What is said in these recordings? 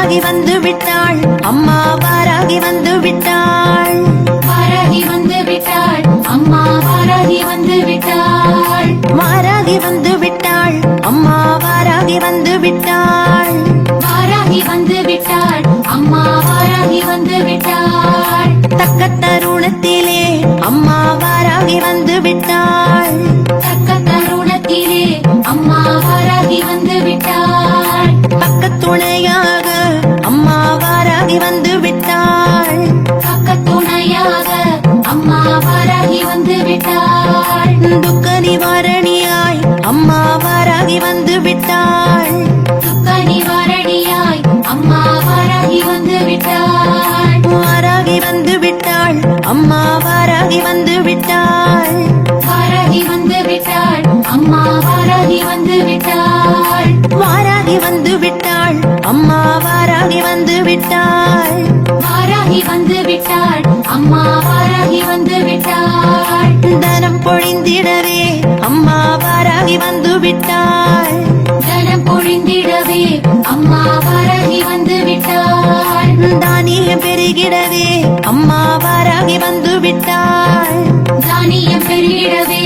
வாராகி வந்து விட்டாள் அம்மா வாராகி வந்து விட்டாள் வாராகி வந்து விட்டாள் அம்மா வாராகி வந்து விட்டாள் வாராகி வந்து விட்டாள் அம்மா வாராகி வந்து விட்டாள் வாராகி வந்து விட்டாள் அம்மா வாராகி வந்து விட்டாள் தக்க தருணத்திலே அம்மா வாராகி வந்து விட்டாள் தக்க தருணத்திலே அம்மா வாராகி வந்து விட்டாள் பக்க துணையாக அம்மா வாராகி வந்து விட்டாள் பக்க துணையாக அம்மா வாராகி வந்து விட்டாள் துக்க நிவாரணியாய் அம்மா வாராகி வந்து விட்டாள் துக்க நிவாரணியாய் அம்மா வாராகி வந்து விட்டாள் வாராகி வந்து விட்டாள் அம்மா வாராகி வந்து விட்டாள் வாராகி வந்து விட்டாள் அம்மா வாராகி வந்து விட்டாள் வாராகி வந்து விட்டாள் அம்மா வாராகி வந்து விட்டாள் வாராகி வந்து விட்டாள் அம்மா வாராகி வந்து விட்டாள் தனம் பொழிந்திடவே அம்மா வாராகி வந்து விட்டாள் தனம் பொழிந்திடவே அம்மா வாராகி வந்து விட்டாள் தானியம் பெருகிடவே அம்மா வாராகி வந்து விட்டாள் தானியம் பெருகிடவே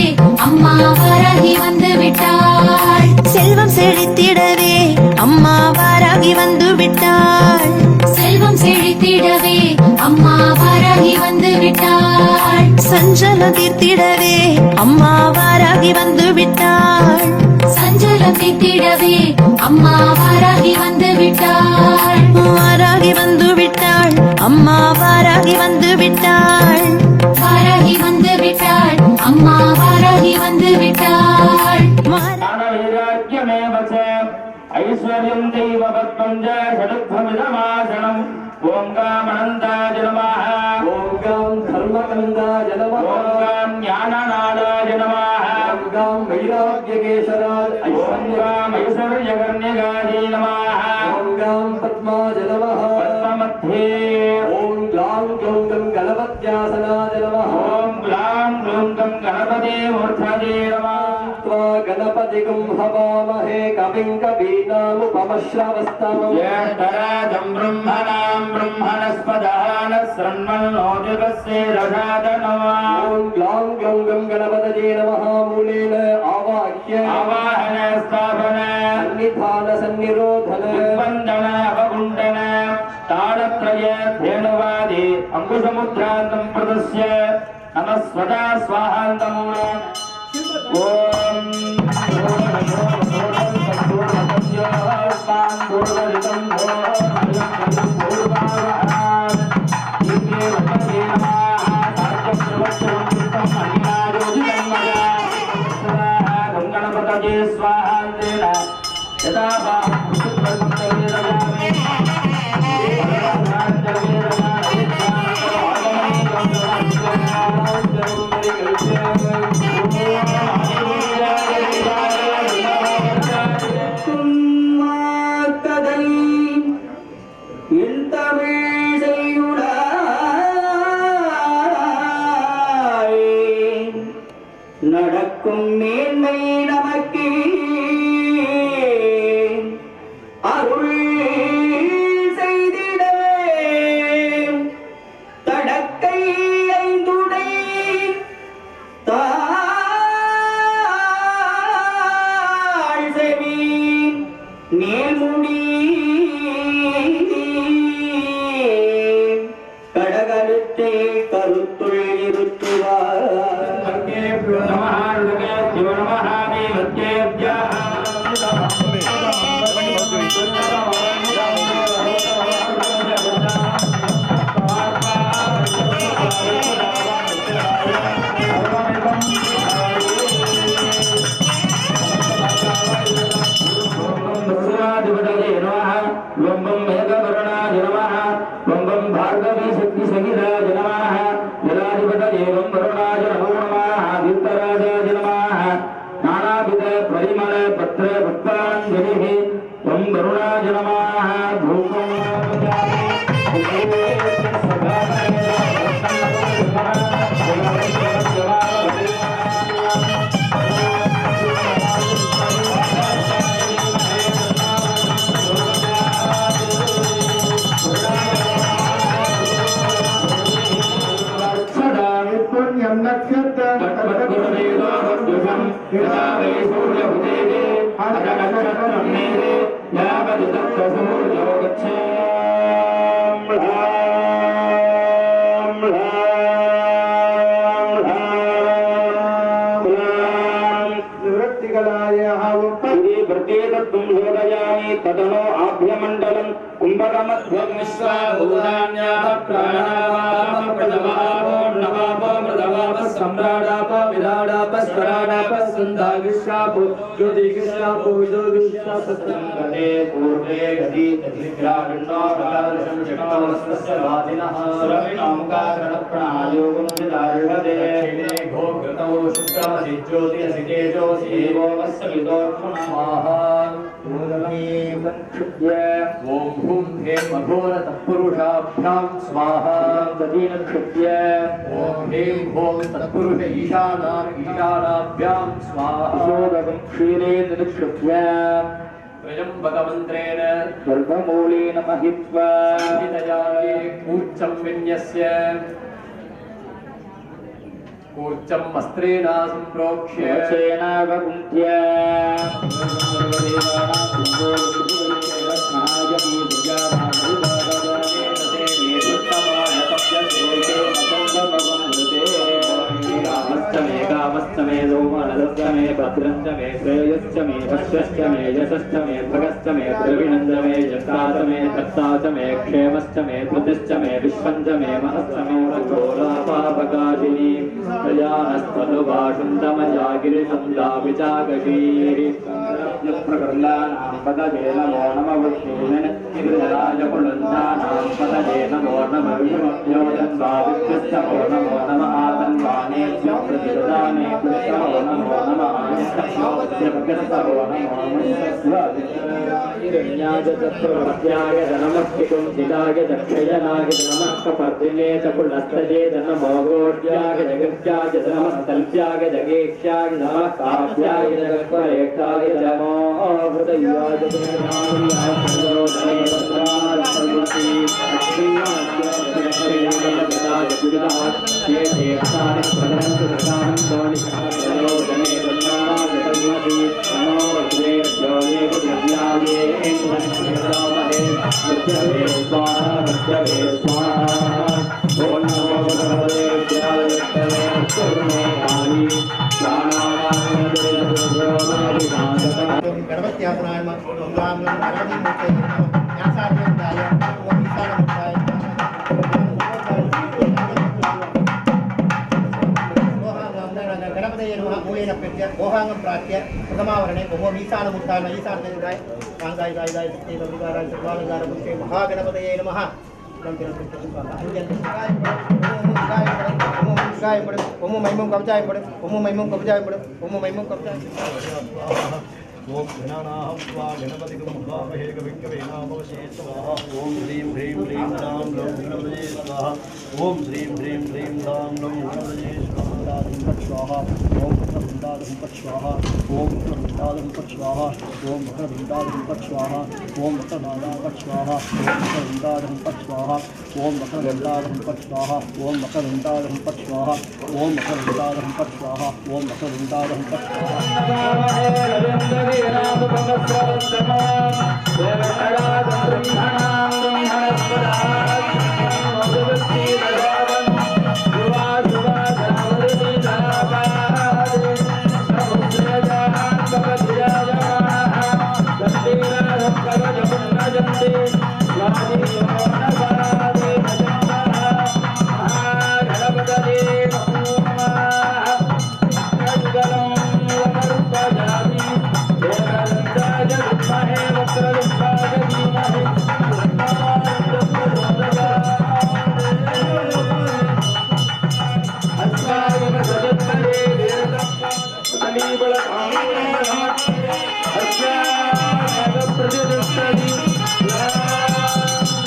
அம்மா வாராகி வந்து விட்டாள் செல்வம் செழித்திடவே அம்மா வாராகி வந்து விட்டாள் செல்வம் செழித்திடவே அம்மா வாராகி வந்து விட்டாள் சஞ்சலம் தீர்த்திடவே அம்மா வாராகி வந்து விட்டாள் சஞ்சலம் தீர்த்திடவே அம்மா வாராகி வந்து விட்டாள் வாராகி வந்து விட்டாள் அம்மா வாராகி வந்து விட்டாள் வாராகி வந்து விட்டாள் அம்மா வாராகி வந்து விட்டாள் ஐஸ்வர்யம் தெய்வபத்மம் ஷடுத்வமிதமாசனம் ஓம் காம் அனந்தாய நமः ஓம் காம் தர்மகந்தாய நமः ஓம் காம் ஞானநாதாய நமः ஓம் காம் வைராக்யகேசராய ஓம் காம் ஐஸ்வர்யகர்ணிகாய நமः ஓம் காம் பத்மாய நமः பத்மமத்தே ஓம் க்ளாம் க்ளௌம் கம் கணபத்யாசனாய நமः ஓம் க்ளாம் க்ளௌம் கம் கணபதே மூர்த்தஜே நமः गणपतिगुं हवामहे कविं कवीनामुपमश्रवस्तमम् ज्येष्ठराजं ब्रह्मणां ब्रह्मणस्पदः नः शृण्वन्नोतिपस्य रसादनः ॐ ग्लां ग्लौं गं गणपतये नमः मूलेन आवाह्य आवाहन स्थापन सन्निधान सन्निरोधन वन्दन अवगुण्डन ताडत्रय धेनुवादि अङ्कुशमुद्रान्तं प्रदस्य नमः स्वदा स्वाहान्तम् ओम गणपतये स्वाहा நடக்கும் மேன்மை நமக்கு அருள் செய்திடவே தடக்கை ஐந்துடை தாழ் செவி மேல்முடி கடகருத்தை கருத்துள் இருத்துவார் परिमल पत्र पुष्पांजलि ओम वरुणाय नमः धूपं तत्त्वगुरुदेवोऽभ्युषम् यदा वै सूर्यभुजेते अधनक्षत्रं मेदे यावत् तत्र सूर्यो गच्छेत् निवृत्तिकलाय प्रत्येतत्वं शोधयामि तदनो आभ्यमण्डलं कुम्भकमध्वं सम्राडापस्वराडापस्कराडापस्कन्धागिष्यापो ज्योतिगिष्यापो ज्योतिष्यापस्कन्दे पूर्वे गतिग्रागण्डोपकादशं शक्तवस्तस्य वादिनः सुरविणोमुखाकरणप्रणायोगुणिदार्हते भोगतौ शुक्रमसि ज्योतिरसि तेजोसि एवोमस्य विदोक्षुणमाहा ॐ हुं हें अघोरतत्पुरुषाभ्यां स्वाहा दधीनक्षुभ्य ॐ हें हों तत्पुरुष ईशानाभ्यां स्वाहा शोधकं क्षीरे निक्षुभ्य त्र्यम्बकमन्त्रेण सर्वमूलेन महित्वा हितयागे कूर्चं विन्यस्य कूर्चं वस्त्रेण सम्प्रोक्ष्य वचेनावकुन्त्य कामस्तमे सोमनलस्तमे भद्रञ्चमे श्रेयश्चमे भक्ष्यश्चमे यशश्चमे भगश्चमे द्रविणञ्चमे जष्टाचमे कर्ताचमे क्षेमश्चमे धृतिश्चमे विश्वञ्चमे महश्चमे रघोरापापकाशिनी प्रजानस्तनुभाषुन्दमया गिरिशन्दाविचाकशीः प्रकर्णानां पदजे नमो नमः गिरिराजपुलन्दानां पदजे नमो नमः विष्णुभ्योजन्वादिभ्यश्च नमो नमः आतन्वानेभ्यो प्रतिदाने नमो नमः आयस्तभ्यस्तभो नमो हिरण्याय चतुर्भ्याय नमस्कृतं सिदाय दक्षयनाय नमः कपर्दिने च पुलस्तजे नमो गोड्याय जगत्याय नमस्तल्प्याय जगेक्ष्याय नमः काव्याय जगत्परेक्षाय नमो हृदयाय जगन्नाथाय सर्वोदने वस्त्राय सर्वती ये देवतानि प्रदरन्तु दशानं दोनिकारोदने वस्त्राय सर्वती नमो वज्रेभ्यो ये द्रव्याये इंद्रमहे मृत्यवे स्वाहा मृत्यवे स्वाहा ॐ नमो भगवते विद्यालये कर्मे कानि गणपत्यासनाय नमः ओम गणपति मूर्ते नमः न्यासार्यदाय ओम ईशानमुखाय गणपतये नमः मूलेन प्रत्य मोहांगं प्राप्य प्रथमावरणे ओम ईशानमुखाय ईशानदेवाय गांगाय गायदाय सत्ये गौरीकाराय सर्वालंकार मुखे महागणपतये नमः ओम महिमं कवचाय पड़ ओम महिमं कवचाय पड़ ओम महिमं कवचाय ओम गणानाहं स्वा गणपतिगं महामहे कविकवे नामवशे स्वाहा ओम ह्रीं ह्रीं ह्रीं राम लं गणपतये स्वाहा ओम ह्रीं ह्रीं ह्रीं राम लं गणपतये स्वाहा ओम वक्रवृन्दादं पट् स्वाहा ओम वक्रवृन्दादं पट् स्वाहा ओम वक्रवृन्दादं पट् स्वाहा ओम वक्रनादा पट् स्वाहा ओम वक्रवृन्दादं पट् स्वाहा ओम वक्रवृन्दादं पट् स्वाहा ओम वक्रवृन्दादं पट् स्वाहा ओम वक्रवृन्दादं पट् स्वाहा ओम वक्रवृन्दादं Assalamualaikum warahmatullahi wabarakatuh.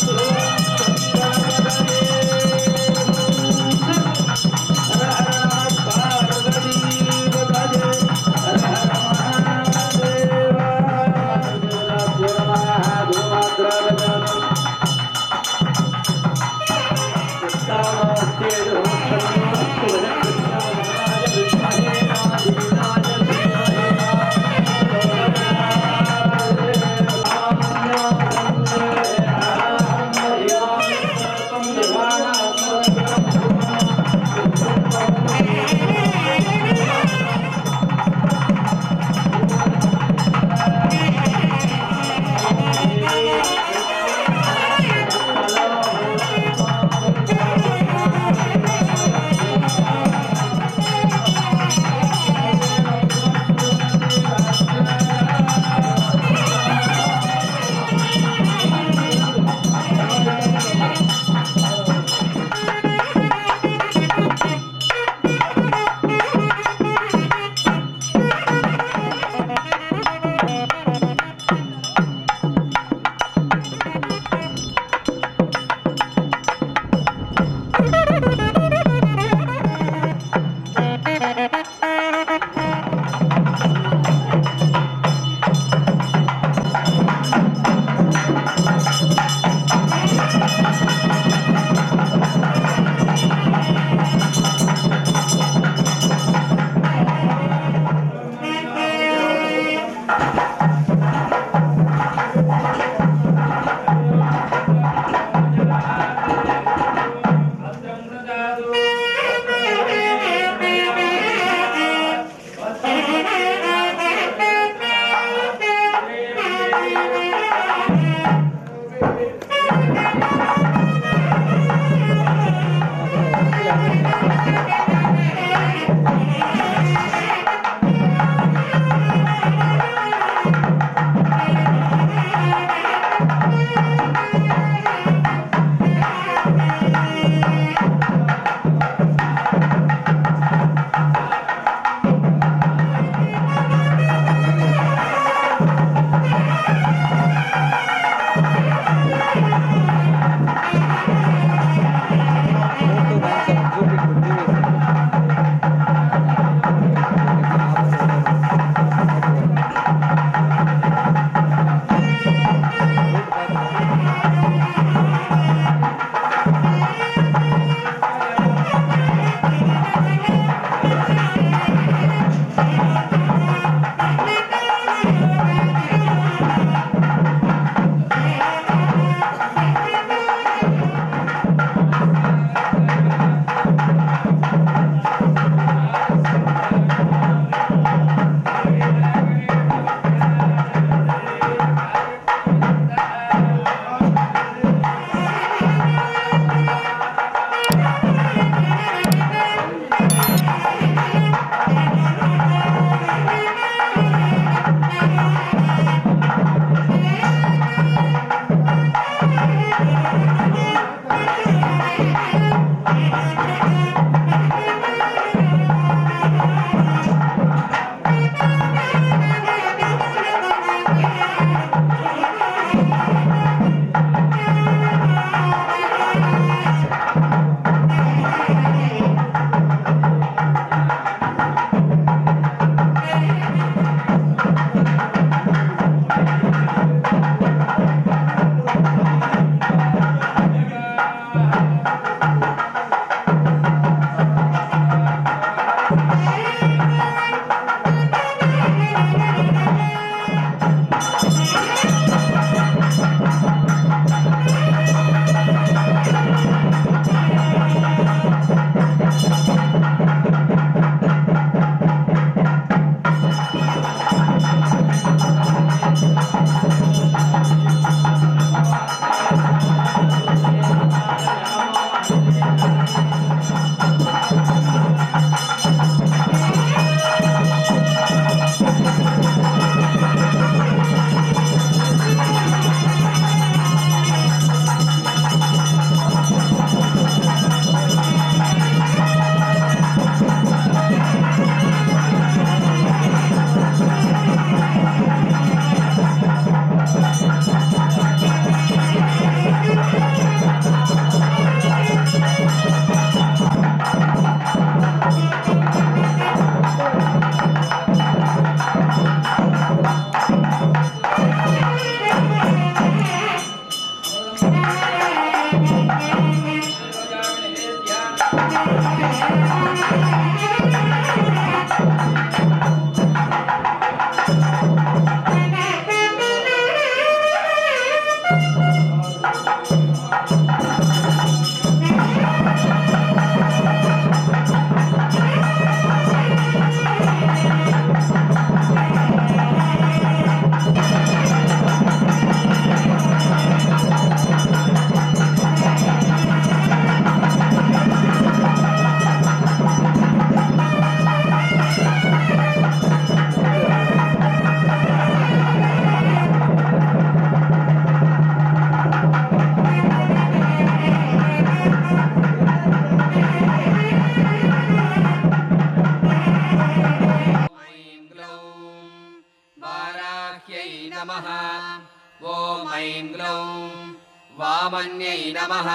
वामन्यै नमः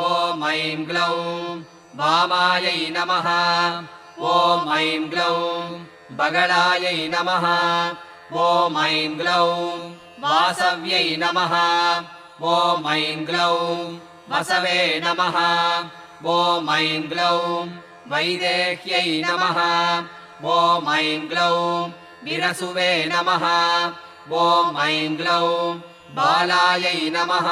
ॐ ऐं ग्लौं वामायै नमः ॐ ऐं ग्लौं बगलायै नमः ॐ ऐं ग्लौं वासव्यै नमः ॐ ऐं ग्लौं वसवे नमः ॐ ऐं ग्लौं वैदेह्यै नमः ॐ ऐं ग्लौं विरसुवे नमः ॐ ऐं ग्लौं बालायै नमः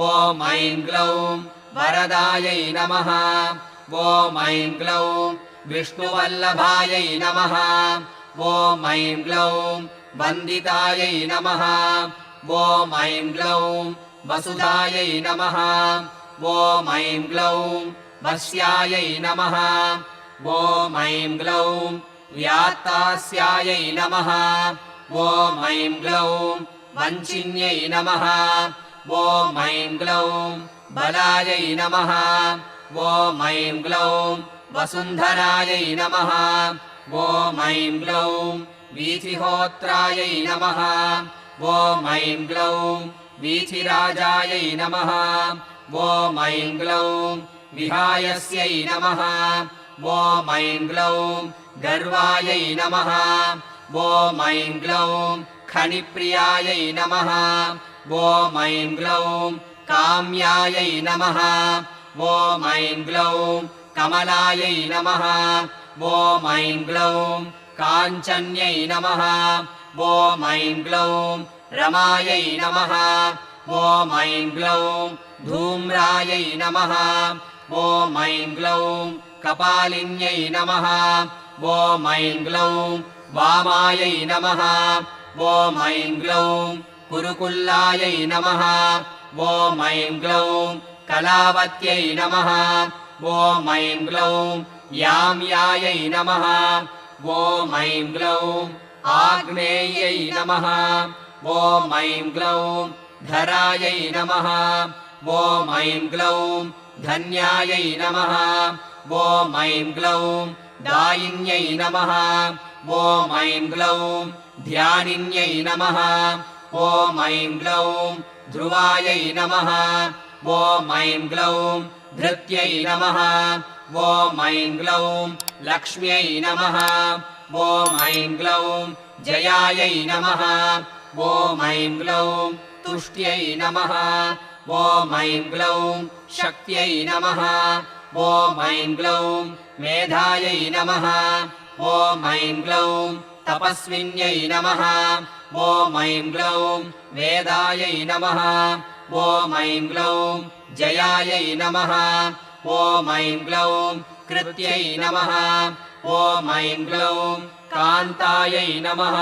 ॐ ऐं ग्लौं वरदायै नमः ॐ ऐं ग्लौं विष्णुवल्लभायै नमः ॐ ऐं ग्लौं वन्दितायै नमः ॐ ऐं ग्लौं वसुधायै नमः ॐ ऐं ग्लौं वस्यायै नमः ॐ ऐं ग्लौं व्यात्तास्यायै नमः ॐ ऐं ग्लौं वञ्चिन्यै नमः ॐ ऐं ग्लौं बलायै नमः ॐ ऐं ग्लौं वसुन्धरायै नमः ॐ ऐं ग्लौं वीथिहोत्रायै नमः ॐ ऐं ग्लौं वीथिराजायै नमः ॐ ऐं ग्लौं विहायस्यै नमः ॐ ऐं ग्लौं गर्वायै नमः ॐ ऐं ग्लौं खनिप्रियायै नमः ॐ ऐं ग्लौं काम्यायै नमः ॐ ऐं ग्लौं कमलायै नमः ॐ ऐं ग्लौं काञ्चन्यै नमः ॐ ऐं ग्लौं रमायै नमः ॐ ऐं ग्लौं धूम्रायै नमः ॐ ऐं ग्लौं कपालिन्यै नमः ॐ ऐं ग्लौं वामायै नमः ॐ ऐं ग्लौं कुरुकुल्लायै नमः ॐ ऐं ग्लौं कलावत्यै नमः ॐ ऐं ग्लौं याम्यायै नमः ॐ ऐं ग्लौं आग्नेयै नमः ॐ ऐं ग्लौं धरायै नमः ॐ ऐं ग्लौं धन्यायै नमः ॐ ऐं ग्लौं दायिन्यै नमः ॐ ऐं ग्लौं ध्यानिन्यै नमः ॐ ऐं ग्लौं ध्रुवायै नमः ॐ ऐं ग्लौं धृत्यै नमः ॐ ऐं ग्लौं लक्ष्म्यै नमः ॐ ऐं ग्लौं जयायै नमः ॐ ऐं ग्लौं तुष्ट्यै नमः ॐ ऐं ग्लौं शक्त्यै नमः ॐ ऐं ग्लौं मेधायै नमः ॐ ऐं ग्लौं तपस्विन्यै नमः ॐ ऐं ग्लौं वेदायै नमः ॐ ऐं ग्लौं जयायै नमः ॐ ऐं ग्लौं कृत्यै नमः ॐ ऐं ग्लौं कान्तायै नमः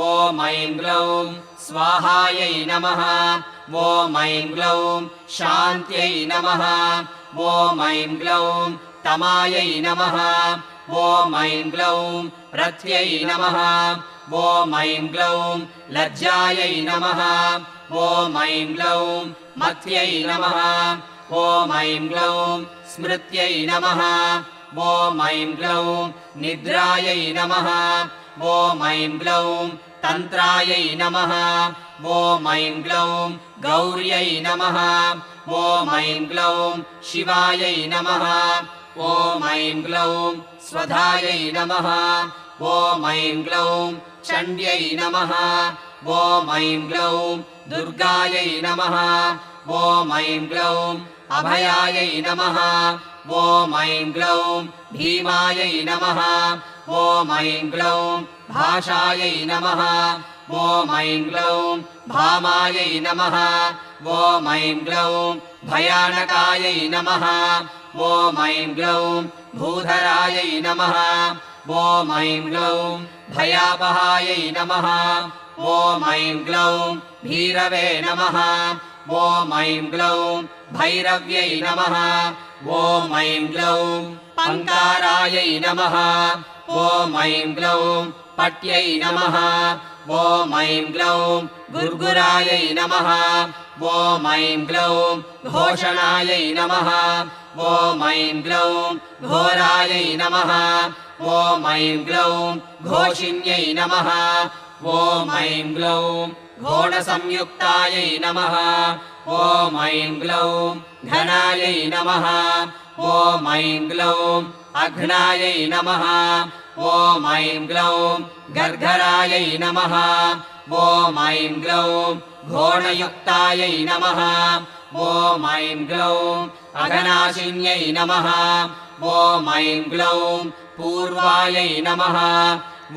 ॐ ऐं ग्लौं स्वाहायै नमः ॐ ऐं ग्लौं शान्त्यै नमः ॐ ऐं ग्लौं तमायै नमः ॐ ऐं ग्लौं रथ्यै नमः ॐ ऐं ग्लौं लज्जायै नमः ॐ ऐं ग्लौं मत्यै नमः ॐ ऐं ग्लौं स्मृत्यै नमः ॐ ऐं ग्लौं निद्रायै नमः ॐ ऐं ग्लौं तन्त्रायै नमः ॐ ऐं ग्लौं गौर्यै नमः ॐ ऐं ग्लौं शिवायै नमः ॐ ऐं ग्लौं स्वधायै नमः ॐ ऐं ग्लौं चण्ड्यै नमः ॐ ऐं ग्लौं दुर्गायै नमः ॐ ऐं ग्लौं अभयायै नमः ॐ ऐं ग्लौं भीमायै नमः ॐ ऐं ग्लौं भाषायै नमः ॐ ऐं ग्लौं भामायै नमः ॐ ऐं ग्लौं भयानकायै नमः ॐ ऐं ग्लौं भूधरायै नमः ॐ ऐं ग्लौं भयापहायै नमः ॐ ऐं ग्लौं भीरवे नमः ॐ ऐं ग्लौं भैरव्यै नमः ॐ ऐं ग्लौं पङ्कारायै नमः ॐ ऐं ग्लौं पट्यै नमः ॐ ऐं ग्लौं गुर्गुरायै नमः ॐ ऐं ग्लौं घोषणायै नमः ॐ ऐं ग्लौं घोरायै नमः ॐ ऐं ग्लौं घोषिन्यै नमः ॐ ऐं ग्लौं घोणसंयुक्तायै नमः ॐ ऐं ग्लौं घनायै नमः ॐ ऐं ग्लौं अघ्नायै नमः ॐ ऐं ग्लौं गर्गरायै नमः ॐ ऐं ग्लौं घोणयुक्तायै नमः ॐ ऐं ग्लौं अघनाशिन्यै नमः ॐ ऐं ग्लौं पूर्वायै नमः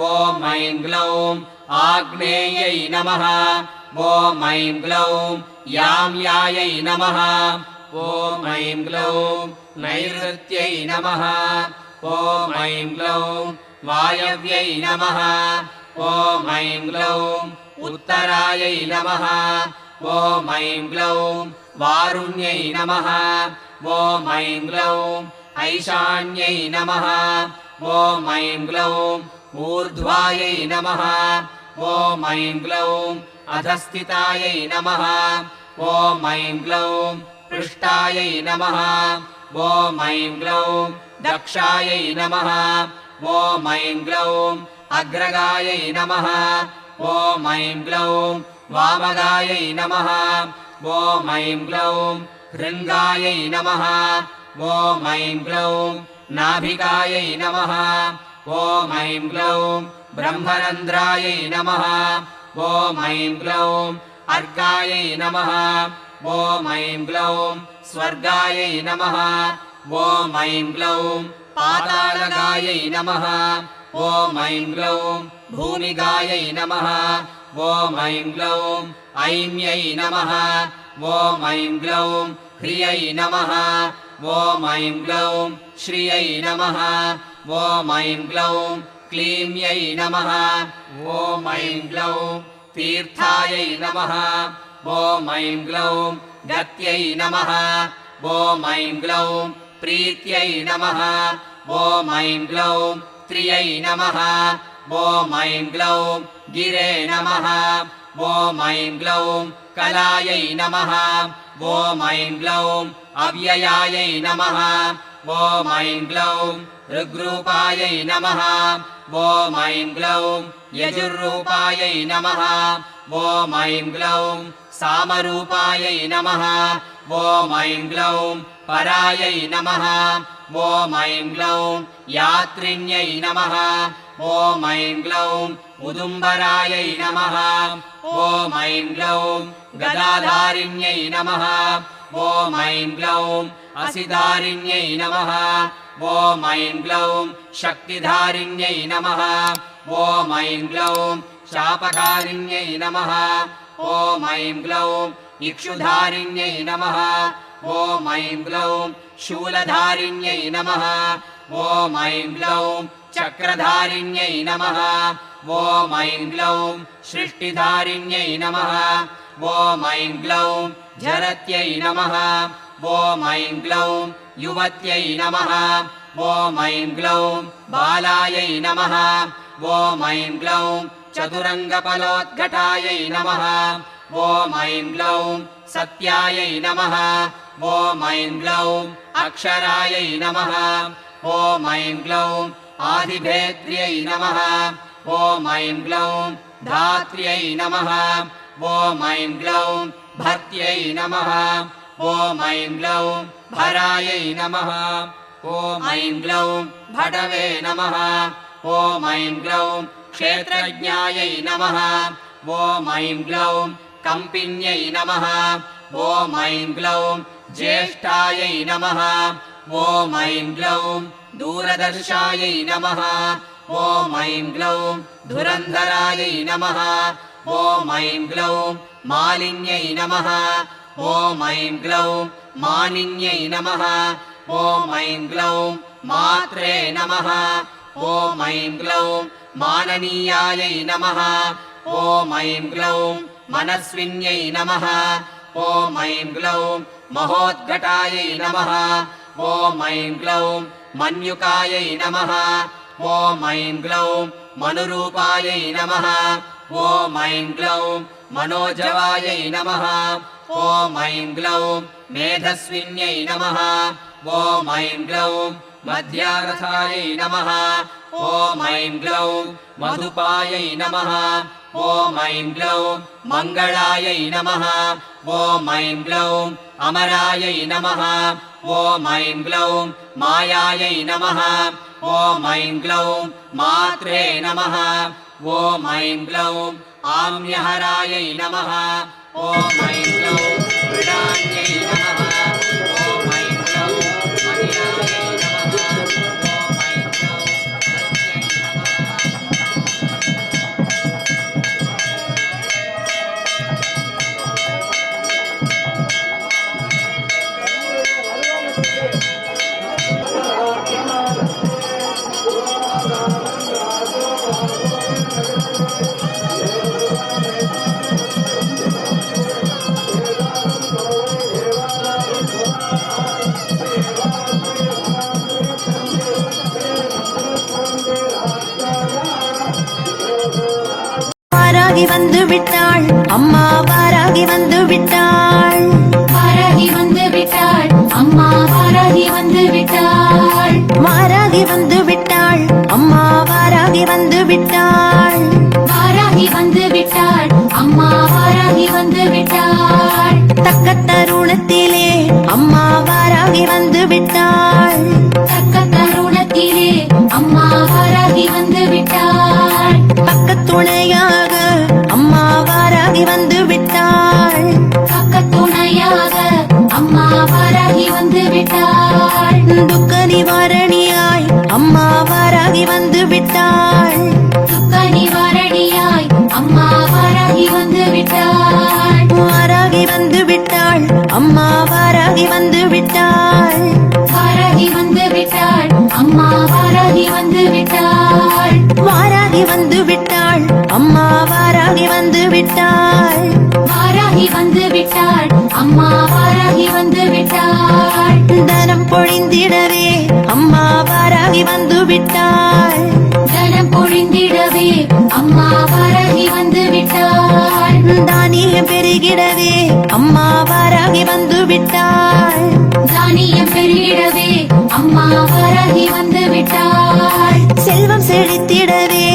ॐ ऐं ग्लौं आग्नेयै नमः ॐ ऐं ग्लौं याम्यायै नमः ॐ ऐं ग्लौं नैऋत्यै नमः ॐ ऐं ग्लौं वायव्यै नमः ॐ ऐं ग्लौं उत्तरायै नमः ॐ ऐं ग्लौं वारुण्यै नमः ॐ ऐं ग्लौं ऐशान्यै नमः ॐ ऐं ग्लौं ऊर्ध्वायै नमः ॐ ऐं ग्लौं अधस्थितायै नमः ॐ ऐं ग्लौं पृष्ठायै नमः ॐ ऐं ग्लौं दक्षायै नमः ॐ ऐं ग्लौं अग्रगायै नमः ॐ ऐं ग्लौं वामगायै नमः ॐ ऐं ग्लौं हृङ्गायै नमः ॐ ऐं ग्लौं नाभिकायै नमः ॐ ऐं ग्लौं ब्रह्मरन्ध्रायै नमः ॐ ऐं ग्लौं अर्कायै नमः ॐ ऐं ग्लौं स्वर्गायै नमः ॐ ऐं ग्लौं पातालगायै नमः ॐ ऐं ग्लौं भूमिगायै नमः ॐ ऐं ग्लौं ऐम्यै नमः ॐ ऐं ग्लौं ह्रियै नमः ॐ ऐं ग्लौं श्रियै नमः ॐ ऐं ग्लौं क्लीम्यै नमः ॐ ऐं ग्लौं तीर्थायै नमः ॐ ऐं ग्लौं गत्यै नमः ॐ ऐं ग्लौं प्रीत्यै नमः ॐ ऐं ग्लौं त्रियै नमः ॐ ऐं ग्लौं गिरे नमः ॐ ऐं ग्लौं कलायै नमः ॐ ऐं ग्लौं अव्ययायै नमः ॐ ऐं ग्लौं ऋग्रूपायै नमः ॐ ऐं ग्लौं यजुर्रूपायै नमः ॐ ऐं ग्लौं सामरूपायै नमः ॐ ऐं ग्लौं परायै नमः ॐ ऐं ग्लौं यात्रिण्यै नमः ॐ ऐं ग्लौं उदुम्बरायै नमः ॐ ऐं ग्लौं गदाधारिण्यै नमः ॐ ऐं ग्लौं असिधारिण्यै नमः ॐ ऐं ग्लौं शक्तिधारिण्यै नमः ॐ ऐं ग्लौं शापकारिण्यै नमः ॐ ऐं ग्लौं इक्षुधारिण्यै नमः ॐ ऐं ग्लौं शूलधारिण्यै नमः ॐ ऐं ग्लौं चक्रधारिण्यै नमः ॐ ऐं ग्लौं सृष्टिधारिण्यै नमः ॐ ऐं ग्लौं झरत्यै नमः ॐ ऐं ग्लौं युवत्यै नमः ॐ ऐं ग्लौं बालायै नमः ॐ ऐं ग्लौं चतुरङ्गफलोद्घटायै नमः ॐ ऐं ग्लौं सत्यायै नमः ॐ ऐं ग्लौं अक्षरायै नमः ॐ ऐं ग्लौं आदिभेद्र्यै नमः ॐ ऐं ग्लौं धात्र्यै नमः ॐ ऐं ग्लौं भर्त्यै नमः ॐ ऐं ग्लौं भरायै नमः ॐ ऐं ग्लौं भटवे नमः ॐ ऐं ग्लौं क्षेत्रज्ञायै नमः ॐ ऐं ग्लौं कम्पिन्यै नमः ॐ ऐं ग्लौं ज्येष्ठायै नमः ॐ ऐं ग्लौं दूरदर्शायै नमः ॐ ऐं ग्लौं धुरन्धरायै नमः ॐ ऐं ग्लौं मालिन्यै नमः ॐ ऐं ग्लौं मानिन्यै नमः ॐ ऐं ग्लौं मात्रे नमः ॐ ऐं ग्लौं माननीयायै नमः ॐ ऐं ग्लौं मनस्विन्यै नमः ॐ ऐं ग्लौं महोद्घटायै नमः ॐ ऐं ग्लौं मन्युकायै नमः ॐ ऐं ग्लौं मनुरूपायै नमः ॐ ऐं ग्लौं मनोजवायै नमः ॐ ऐं ग्लौं मेधस्विन्यै नमः ॐ ऐं ग्लौं मध्यारथायै नमः ॐ ऐं ग्लौं मधुपायै नमः ॐ ऐं ग्लौं मङ्गलायै नमः ॐ ऐं ग्लौं अमरायै नमः ॐ ऐं ग्लौं मायायै नमः ॐ ऐं ग्लौं मात्रे नमः ॐ ऐं ग्लौं आम्यहरायै नमः ॐ ऐं ग्लौं मृडान्यै नमः ॐ ऐं ग्लौं महिलायै नमः ॐ ऐं ग्लौं सत्यै नमः வாராகி வந்து விட்டாள் அம்மா வாராகி வந்து விட்டாள் வாராகி வந்து விட்டாள் அம்மா வாராகி வந்து விட்டாள் வாராகி வந்து விட்டாள் அம்மா வாராகி வந்து விட்டாள் வாராகி வந்து விட்டாள் அம்மா வாராகி வந்து விட்டாள் தக்க தருணத்திலே அம்மா வாராகி வந்து விட்டாள் தக்க தருணத்திலே அம்மா வாராகி வந்து விட்டாள் பக்க துணையாக அம்மா வாராகி வந்து விட்டாள் பக்க துணையாக அம்மா வாராகி வந்து விட்டாள் துக்க நிவாரணியாய் அம்மா வாராகி வந்து விட்டாள் துக்க நிவாரணியாய் அம்மா வாராகி வந்து விட்டாள் வாராகி வந்து விட்டாள் அம்மா வாராகி வந்து விட்டாள் வாராகி வந்து விட்டாள் அம்மா வாராகி வந்து விட்டாள் வாராகி வந்து விட்டாள் அம்மா வாராகி வந்து விட்டாள் வாராகி வந்து விட்டாள் அம்மா வாராகி வந்து விட்டாள் தனம் பொழிந்திடவே அம்மா வாராகி வந்து விட்டாள் தனம் பொழிந்திடவே அம்மா வாராகி வந்து விட்டாள் தானியம் பெருகிடவே அம்மா வாராகி வந்து விட்டாள் தானியம் பெருகிடவே அம்மா வாராகி வந்து விட்டாள் செல்வம் செழித்திடவே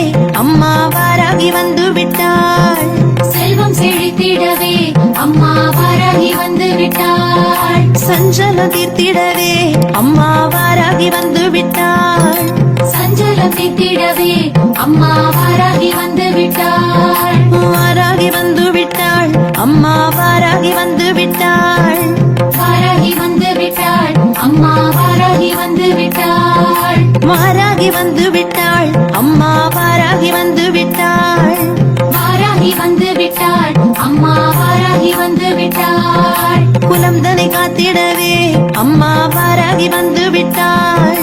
அம்மா வாராகி வந்து விட்டாள் செல்வம் செழித்திடவே அம்மா வாராகி வந்து விட்டாள் சஞ்சலம் தீர்த்திடவே அம்மா வாராகி வந்து விட்டாள் சஞ்சலம் தீர்த்திடவே அம்மா வாராகி வந்து விட்டாள் வாராகி வந்து விட்டாள் அம்மா வாராகி வந்து விட்டாள் வாராகி வந்து விட்டாள் அம்மா வாராகி வந்து விட்டாள் வாராகி வந்து விட்டாள் அம்மா வாராகி வந்து விட்டாள் வாராகி வந்து விட்டாள் அம்மா வாராகி வந்து விட்டாள் குலம் தனை காத்திடவே அம்மா வாராகி வந்து விட்டாள்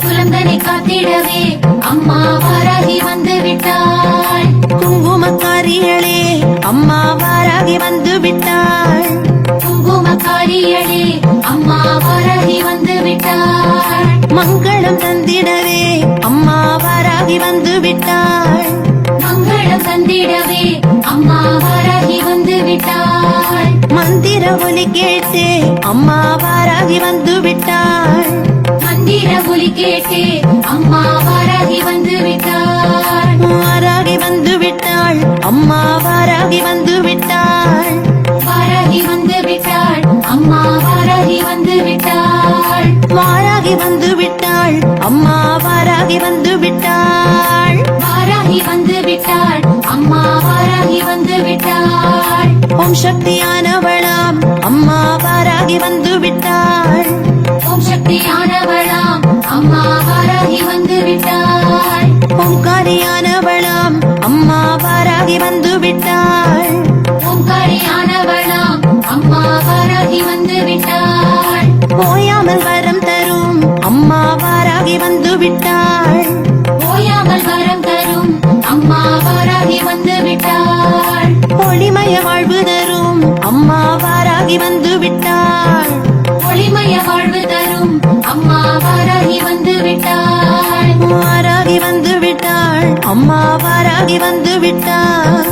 குலந்தனை காத்திடவே அம்மா வாராகி வந்து விட்டாள் குங்குமக்காரிகளே அம்மா வாராகி வந்து விட்டாள் குங்குமக்காரிகளே அம்மா வாராகி வந்து விட்டாள் மங்களம் தந்திடவே அம்மா வாராகி வந்து விட்டாள் மங்களம் தந்திடவே அம்மா வாராகி வந்து விட்டாள் மந்திர ஒலி கேட்டு அம்மா வாராகி வந்து விட்டாள் மந்திர ஒலி கேட்டு அம்மா வாராகி வந்து விட்டாள் வாராகி வந்து விட்டாள் அம்மா வாராகி வந்து விட்டாள் வாராகி வந்து விட்டாள் அம்மா வாராகி வந்து விட்டாள் வாராகி வந்து விட்டாள் அம்மா வாராகி வந்து விட்டாள் வாராகி வந்து விட்டாள் அம்மா வாராகி வந்து விட்டாள் ஓம் சக்தியானவளாம் அம்மா வாராகி வந்து விட்டாள் ஓம் சக்தியானவளாம் அம்மா வாராகி வந்து விட்டாள் ஓம்காரியானவளாம் அம்மா வாராகி வந்து விட்டாள் ஓம்காரியானவளாம் அம்மா வாராகி வந்து விட்டாள் ஓயாமல் வரம் தரும் அம்மா வாராகி வந்து விட்டாள் ஓயாமல் வரம் தரும் அம்மா வாராகி வந்து விட்டாள் ஒளிமய வாழ்வு தரும் அம்மா வாராகி வந்து விட்டாள் ஒளிமய வாழ்வு தரும் அம்மா வாராகி வந்து விட்டாள் வாராகி வந்து விட்டாள் அம்மா வாராகி வந்து விட்டாள்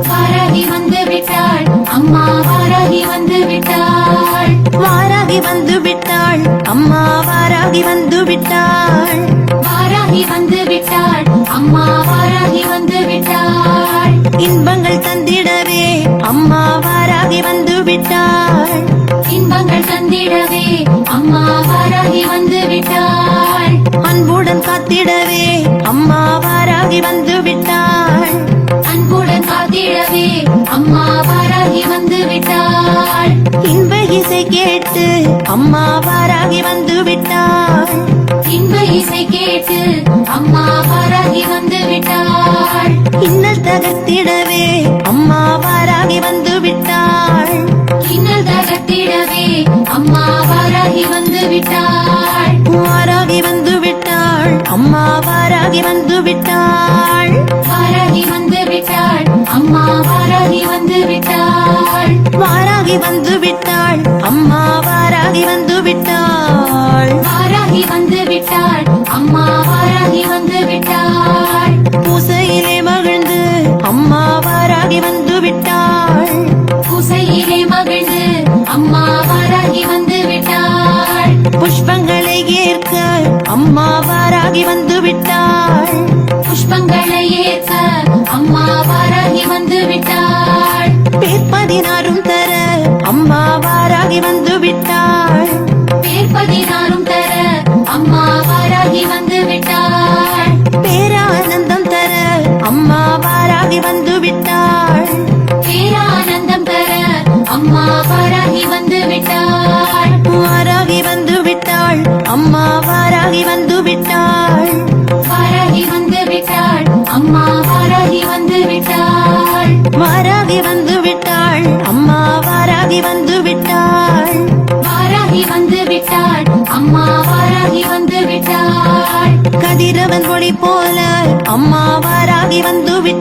வாராகி வந்து விட்டாள் அம்மா வாராகி வந்து விட்டாள் வாராகி வந்து விட்டாள் அம்மா வாராகி வந்து விட்டாள் விட்டாள் வாராகி வந்து விட்டாள் அம்மா வாராகி வந்து விட்டாள் இன்பங்கள் தந்திடவே அம்மா வாராகி வந்து விட்டாள் இன்பங்கள் தந்திடவே அம்மா வாராகி வந்து விட்டாள் அன்புடன் காத்திடவே அம்மா வாராகி வந்து விட்டாள் அன்புடன் காத்திடவே அம்மா வாராகி வந்து விட்டாள் இன்ப இசை கேட்டு அம்மா வாராகி வந்து விட்டாள் இன்ப இசை கேட்டு அம்மா வாராகி வந்து விட்டாள் இன்னல் தகர்த்திடவே அம்மா வாராகி வந்து விட்டாள் இன்னல் தகர்த்திடவே அம்மா வாராகி வந்து விட்டாள் வாராகி வந்து விட்டாள் அம்மா வாராகி வந்து விட்டாள் வாராகி வந்து விட்டாள் அம்மா வாராகி வந்து விட்டாள் வாராகி வந்து விட்டாள் அம்மா வாராகி வந்து விட்டாள் வாராகி வந்து விட்டாள் அம்மா வாராகி வந்து விட்டாள் பூசையிலே மகிழ்ந்து அம்மா வாராகி வந்து விட்டாள் பூசையிலே மகிழ்ந்து அம்மா வாராகி வந்து விட்டாள் புஷ்பங்களை ஏற்க அம்மா வாராகி வந்து விட்டாள் புஷ்பங்களை ஏற்க அம்மா வாராகி வந்து விட்டாள் பேர்பதினாரும் தர அம்மா வாராகி வந்து விட்டாள் பேர்பதினாரும் தர அம்மா வாராகி வந்து விட்டாள் பேரானந்தம் தர அம்மா வாராகி வந்து விட்டாள் பேரானந்தம் தர அம்மா வாராகி வந்து விட்டாள் வாராகி வந்து விட்டாள் அம்மா வாராகி வந்து விட்டாள் வாராகி வந்து விட்டாள் அம்மா வாராகி வந்து விட்டாள் வாராகி வந்து விட்டாள் அம்மா வாராகி வந்து விட்டாள் வாராகி வந்து விட்டாள் அம்மா வாராகி வந்து விட்டாள் கதிரவன் ஒளி போல அம்மா வாராகி வந்து விட்டாள்